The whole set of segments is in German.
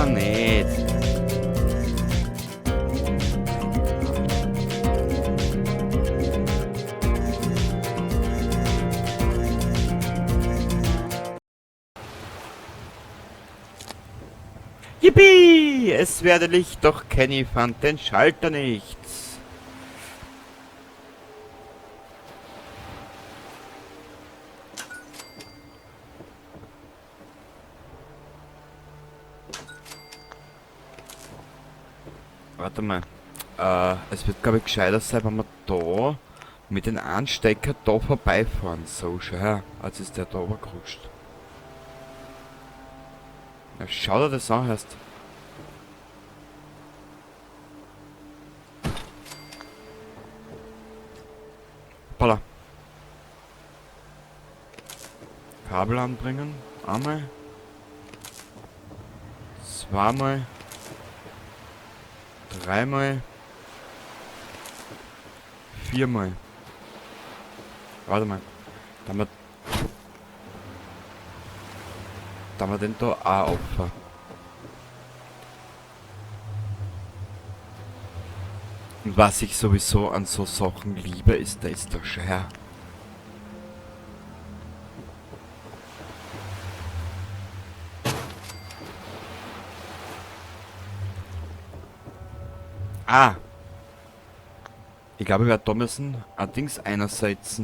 er nicht. Yippie! Es werde Licht, doch Kenny fand den Schalter nicht. Warte mal. Es wird glaube ich gescheiter sein, wenn wir da mit den Anstecker da vorbeifahren. So, schau her. Jetzt ist der da runtergerutscht. Ja, schau dir das an erst. Hoppala. Kabel anbringen. Einmal. Zweimal. Dreimal. Viermal. Warte mal. Da wir den da auch opfern. Und was ich sowieso an so Sachen liebe, ist der Scheier. Ah! Ich glaube, wir werden da müssen allerdings einerseits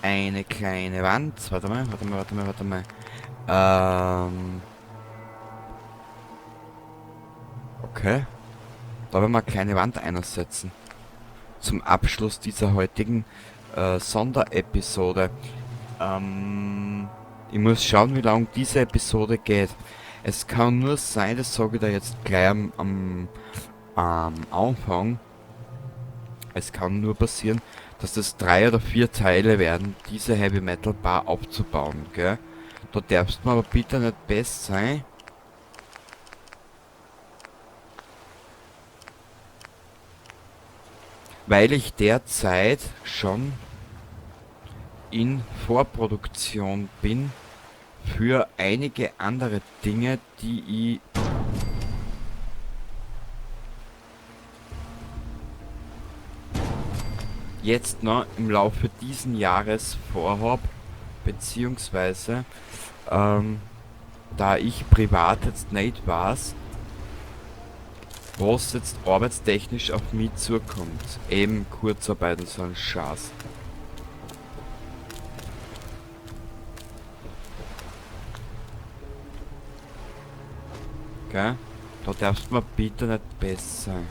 eine kleine Wand. Warte mal. Okay. Da werden wir eine kleine Wand einersetzen. Zum Abschluss dieser heutigen Sonderepisode. Ich muss schauen, wie lang diese Episode geht. Es kann nur sein, das sage ich da jetzt gleich am Anfang. Es kann nur passieren, dass das 3 oder 4 Teile werden, diese Heavy Metal Bar aufzubauen, gell? Da darfst du mir aber bitte nicht best sein. Weil ich derzeit schon in Vorproduktion bin für einige andere Dinge, die ich jetzt noch im Laufe diesen Jahres vorhab, beziehungsweise da ich privat jetzt nicht weiß, was jetzt arbeitstechnisch auf mich zukommt. Eben Kurzarbeit und so ein Schatz. Gell? Da darfst du mir bitte nicht besser sein.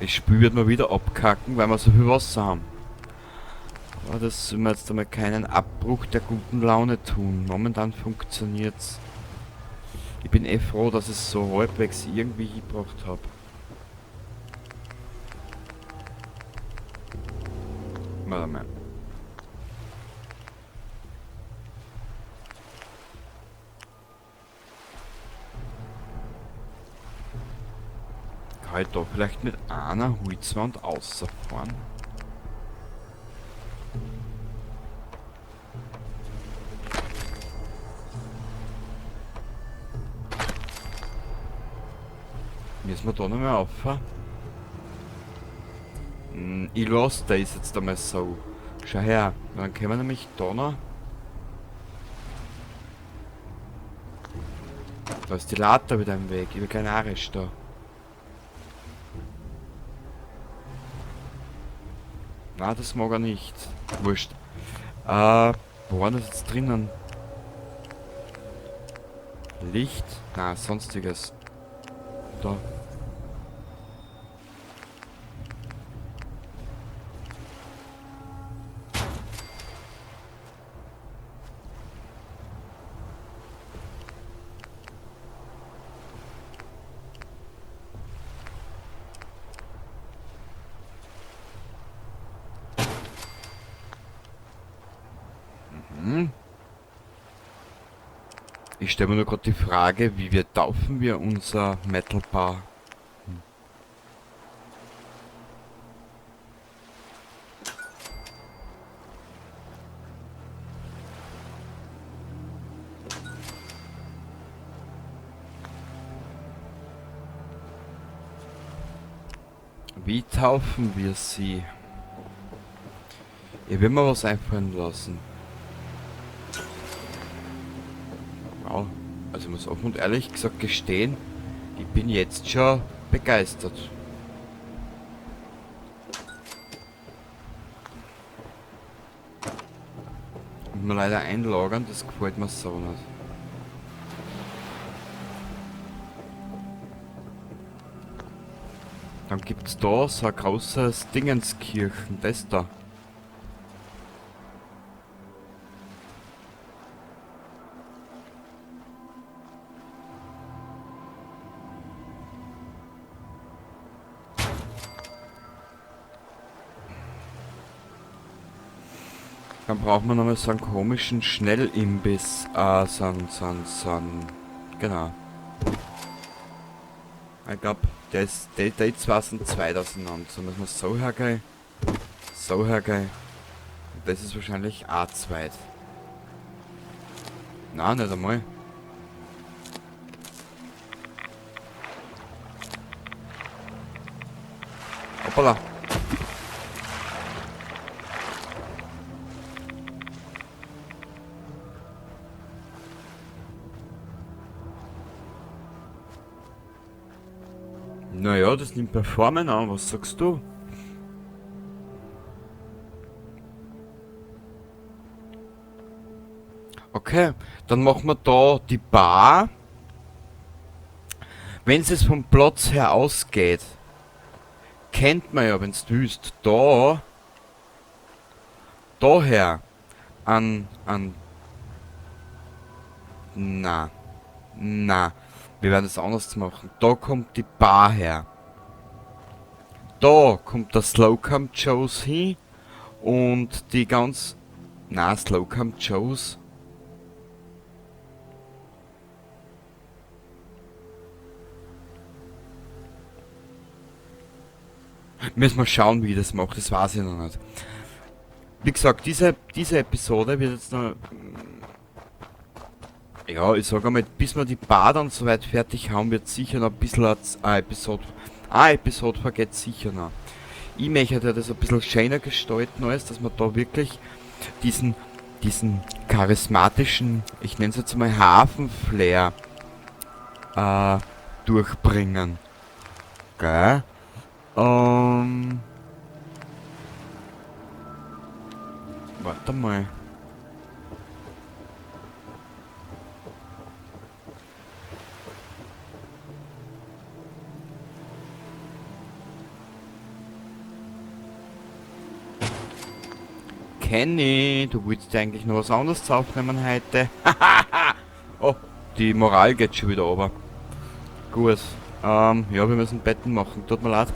Das Spiel wird mal wieder abkacken, weil wir so viel Wasser haben. Aber das soll mir jetzt einmal keinen Abbruch der guten Laune tun. Momentan funktioniert's. Ich bin eh froh, dass es so halbwegs irgendwie gebracht habe. Warte mal. Kann ich da vielleicht mit einer Holzwand rausfahren? Müssen wir da noch mal rauf? Ich lasse das jetzt einmal so. Schau her, dann können wir nämlich da noch. Da ist die Latte wieder im Weg, ich will keinen Arisch da. Na, das mag er nicht. Wurscht. Wo war das jetzt drinnen? Licht? Na, sonstiges. Da. Ich stelle mir nur gerade die Frage, wie wir taufen wir unser Metal Bar? Wie taufen wir sie? Ich will mir was einfallen lassen. Wow. Also ich muss offen und ehrlich gesagt gestehen, ich bin jetzt schon begeistert. Und mir leider einlagern, das gefällt mir so nicht. Dann gibt's da so ein großes Dingenskirchen, das da. Dann braucht man nochmal so einen komischen Schnellimbiss. Genau. Ich glaube, die zwei sind zwei auseinander. So müssen wir so hergehen. So hergehen. Und das ist wahrscheinlich auch zweit. Nein, nicht einmal. Hoppala. Naja, das nimmt Performen an, was sagst du? Okay, dann machen wir da die Bar. Wenn es vom Platz her ausgeht, kennt man ja, wenn du willst, daher na, na, wir werden es anders machen. Da kommt die Bar her. Da kommt der Slowcam Joes hin und die ganz, na, Slowcam Joes. Müssen wir schauen, wie ich das mache, das weiß ich noch nicht. Wie gesagt, diese Episode wird jetzt noch... Ja, ich sag einmal, bis wir die Bar dann soweit fertig haben, wird sicher noch ein bisschen eine Episode vergeht sicher noch. Ich möchte das ein bisschen schöner gestalten alles, dass wir da wirklich diesen charismatischen, ich nenne es jetzt mal Hafenflair, durchbringen. Gell? Warte mal. Kenny, du wolltest eigentlich noch was anderes aufnehmen heute. Oh, die Moral geht schon wieder runter. Gut. Ja, wir müssen Betten machen. Tut mir leid.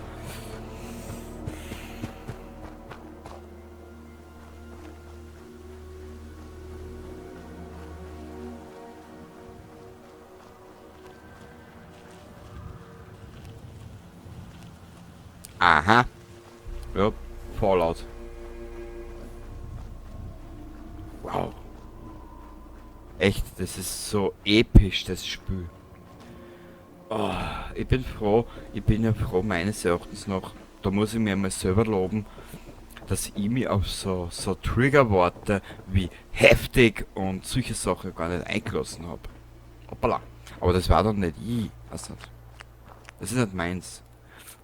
Aha. Ja, Fallout. Wow. Echt, das ist so episch, das Spiel. Oh, ich bin ja froh, meines Erachtens noch, da muss ich mir mal selber loben, dass ich mich auf so Triggerworte wie heftig und solche Sachen gar nicht eingelassen habe. Hoppala. Aber das war doch nicht ich. Weiß nicht. Das ist nicht meins.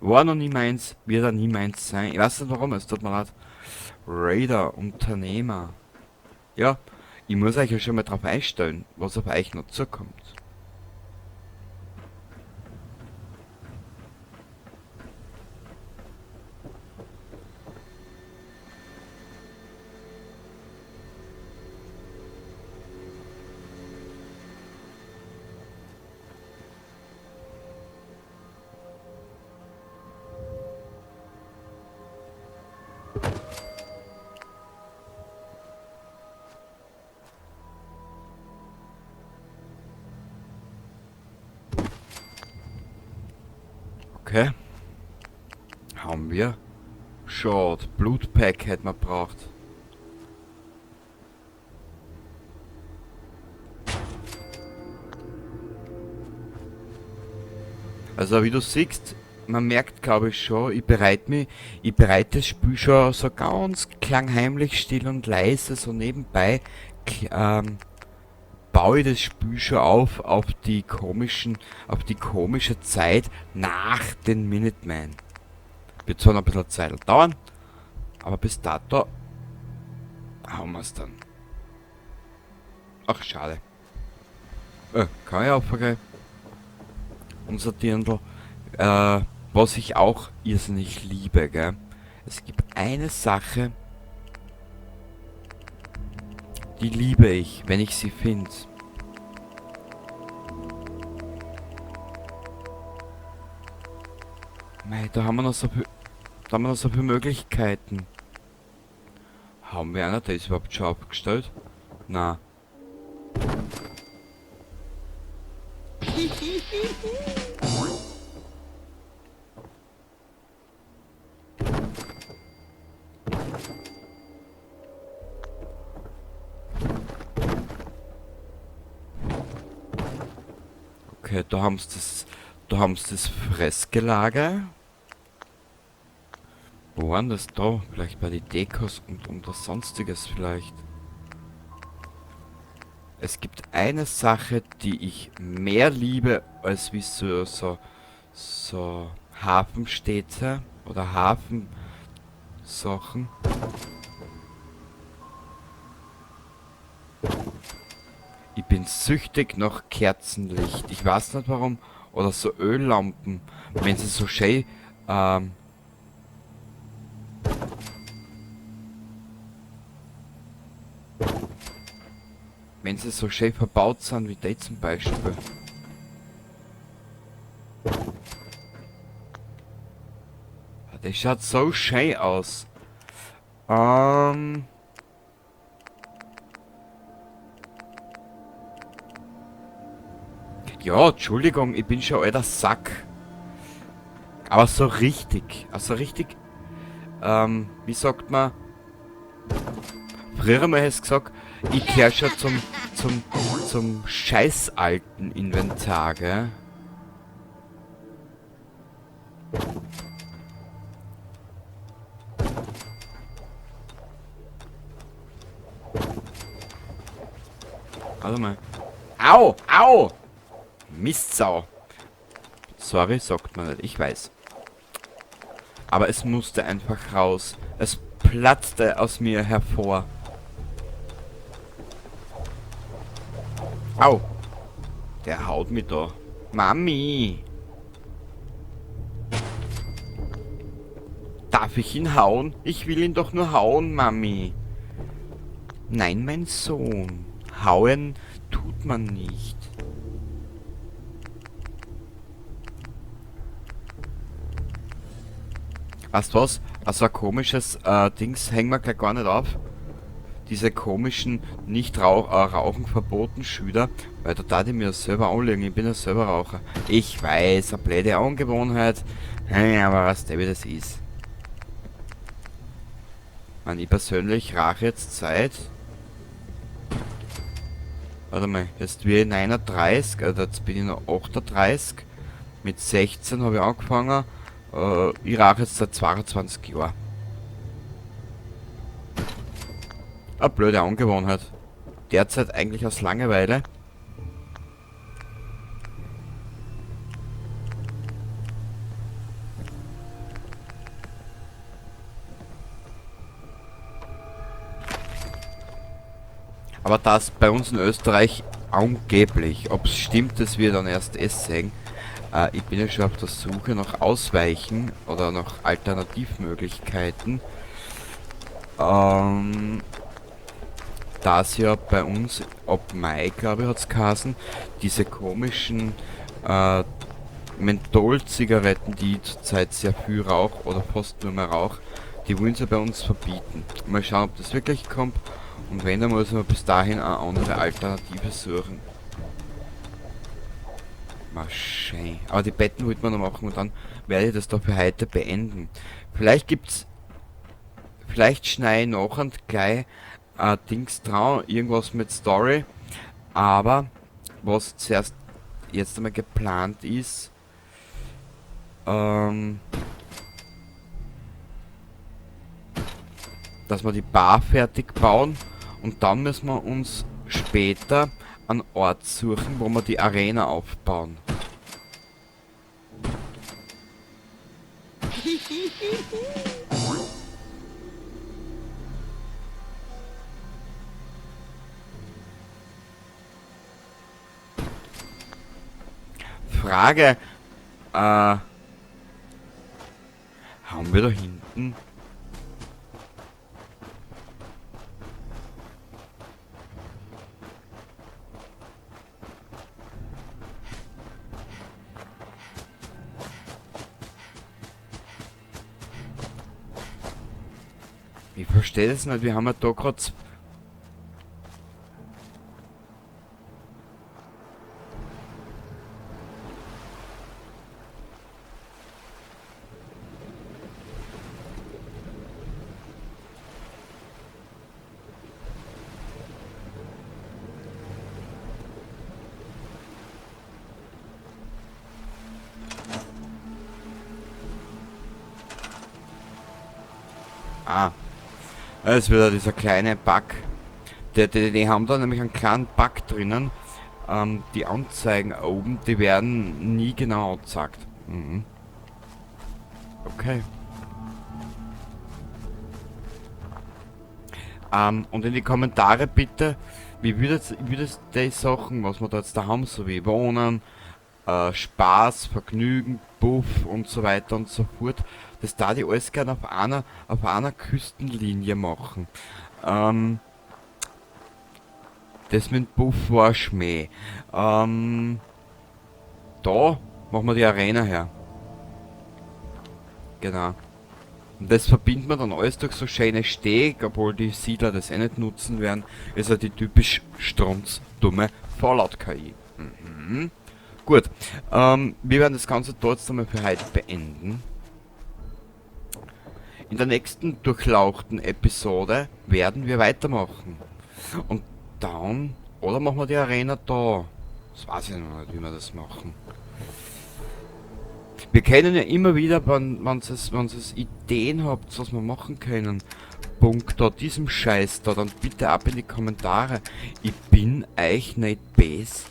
War noch nie meins, wird auch nie meins sein. Ich weiß nicht warum, es tut mir leid. Raider, Unternehmer. Ja, ich muss euch ja schon mal drauf einstellen, was auf euch noch zukommt. Okay. Haben wir. Short. Blutpack hätten wir braucht. Also wie du siehst, man merkt, glaube ich schon, ich bereite das Spiel schon so ganz klangheimlich, still und leise, so nebenbei, baue ich das Spiel schon auf die komische Zeit nach den Minutemen. Wird zwar noch ein bisschen Zeit dauern, aber bis dato haben wir es dann. Ach, schade. Kann ich aufgreifen? Unser Dirndl. Was ich auch irrsinnig liebe, gell? Es gibt eine Sache, die liebe ich, wenn ich sie finde. Mei, da haben wir noch so viele Möglichkeiten. Haben wir einer, der ist überhaupt schon abgestellt? Na. Okay, da haben sie das Fressgelage. Wo waren das da? Vielleicht bei den Dekos und das Sonstiges vielleicht. Es gibt eine Sache, die ich mehr liebe, als wie so Hafenstädte oder Hafensachen. Ich bin süchtig nach Kerzenlicht. Ich weiß nicht warum. Oder so Öllampen. Wenn sie so schön, ähm, wenn sie so schön verbaut sind, wie die zum Beispiel. Das schaut so schön aus. Ähm... Ja, Entschuldigung, ich bin schon alter Sack. Aber so richtig. Also richtig, wie sagt man? Früher mal hast du gesagt, ich gehöre schon zum scheißalten Inventar, gell? Warte mal. Au! Au! Mistsau. Sorry, sagt man nicht. Ich weiß. Aber es musste einfach raus. Es platzte aus mir hervor. Au! Der haut mich da. Mami! Darf ich ihn hauen? Ich will ihn doch nur hauen, Mami. Nein, mein Sohn. Hauen tut man nicht. Weißt du was? Also ein komisches Dings hängen wir gleich gar nicht auf. Diese komischen Rauchen verboten Schüler, weil da darf ich mir selber anlegen. Ich bin ja selber Raucher. Ich weiß, eine blöde Angewohnheit. Hey, aber was der wie das ist. Man, ich persönlich rauche jetzt seit. Warte mal, jetzt bin ich 39, also jetzt bin ich noch 38. Mit 16 habe ich angefangen. Ich rauche jetzt seit 22 Jahren. Eine blöde Angewohnheit. Derzeit eigentlich aus Langeweile. Aber das bei uns in Österreich angeblich, ob es stimmt, das wir dann erst sehen. Ich bin ja schon auf der Suche nach Ausweichen oder nach Alternativmöglichkeiten. Da es ja bei uns ab Mai, glaube ich, hat es geheißen, diese komischen Menthol-Zigaretten, die ich zurzeit sehr viel rauche oder fast nur mehr rauche, die wollen sie bei uns verbieten. Mal schauen, ob das wirklich kommt. Und wenn, dann muss man bis dahin eine andere Alternative suchen. Mal schön. Aber die Betten wollte man noch machen und dann werde ich das doch für heute beenden. Vielleicht schneide ich noch und gleich Dings dran, irgendwas mit Story. Aber was zuerst jetzt einmal geplant ist, ähm, dass wir die Bar fertig bauen und dann müssen wir uns später einen Ort suchen, wo wir die Arena aufbauen. Frage, haben wir da hinten? Ich verstehe das nicht, wir haben ja da gerade... Ah, das ist wieder dieser kleine Bug. Die haben da nämlich einen kleinen Bug drinnen. Die Anzeigen oben, die werden nie genau angezeigt. Mhm. Okay. Und in die Kommentare bitte, wie würdet die Sachen, was wir da jetzt da haben, so wie Wohnen, Spaß, Vergnügen, Buff und so weiter und so fort, das da die alles gerne auf einer Küstenlinie machen. Das mit dem Buff war Schmäh. Da machen wir die Arena her. Genau. Und das verbindet man dann alles durch so schöne Steg, obwohl die Siedler das eh nicht nutzen werden. Ist ja die typisch strunzdumme Fallout-KI. Mhm. Gut, wir werden das Ganze dort einmal für heute beenden. In der nächsten durchlauchten Episode werden wir weitermachen. Und dann, oder machen wir die Arena da? Das weiß ich noch nicht, wie wir das machen. Wir können ja immer wieder, wenn es Ideen habt, was wir machen können, Punkt da, diesem Scheiß da, dann bitte ab in die Kommentare. Ich bin euch nicht bes,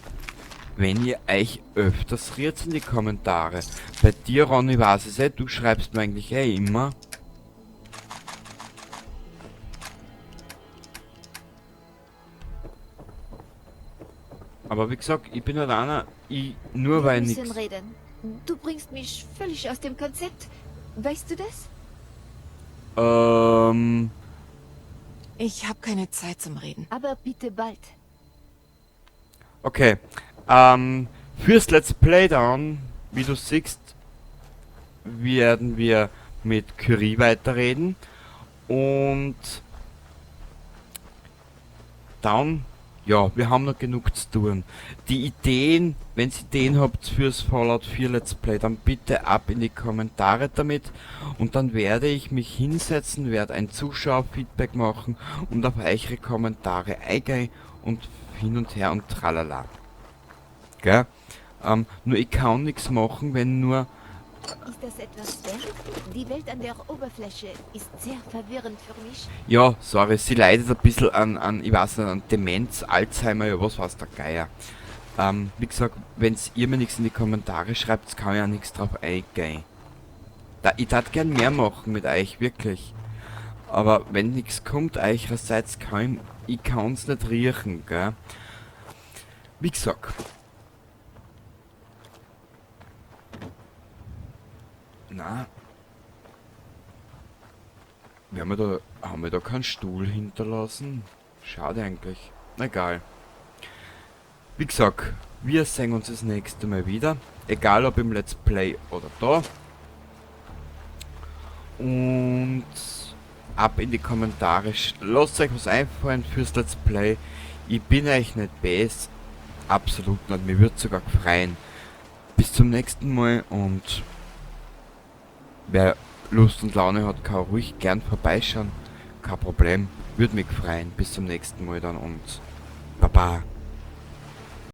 wenn ihr euch öfters rührt in die Kommentare. Bei dir, Ronny, weiß ich du schreibst mir eigentlich immer. Aber wie gesagt, ich bin halt einer, nur weil Wir müssen nichts... reden. Du bringst mich völlig aus dem Konzept. Weißt du das? Ich habe keine Zeit zum Reden. Aber bitte bald. Okay. Fürs Let's Play dann, wie du siehst, werden wir mit Curie weiterreden. Und dann, ja, wir haben noch genug zu tun. Die Ideen, wenn ihr Ideen habt fürs Fallout 4 Let's Play, dann bitte ab in die Kommentare damit. Und dann werde ich mich hinsetzen, werde ein Zuschauerfeedback machen und auf eure Kommentare eingehen und hin und her und tralala. Gell? Nur ich kann nichts machen, wenn nur... Ist das etwas wert? Die Welt an der Oberfläche ist sehr verwirrend für mich. Ja, sorry, sie leidet ein bisschen ich weiß nicht, an Demenz, Alzheimer, ja, was weiß der Geier. Wie gesagt, wenn ihr mir nichts in die Kommentare schreibt, kann ich ja nichts drauf eingehen. Ich darf gern mehr machen mit euch, wirklich. Aber wenn nichts kommt, eucherseits ich kann's nicht riechen, gell. Wie gesagt. Na. Haben wir da keinen Stuhl hinterlassen? Schade eigentlich. Egal. Wie gesagt, wir sehen uns das nächste Mal wieder. Egal ob im Let's Play oder da. Und ab in die Kommentare. Lasst euch was einfallen fürs Let's Play. Ich bin euch nicht bes. Absolut nicht. Mir wird sogar freuen. Bis zum nächsten Mal und wer Lust und Laune hat, kann ruhig gern vorbeischauen. Kein Problem. Würde mich freuen. Bis zum nächsten Mal dann und Baba.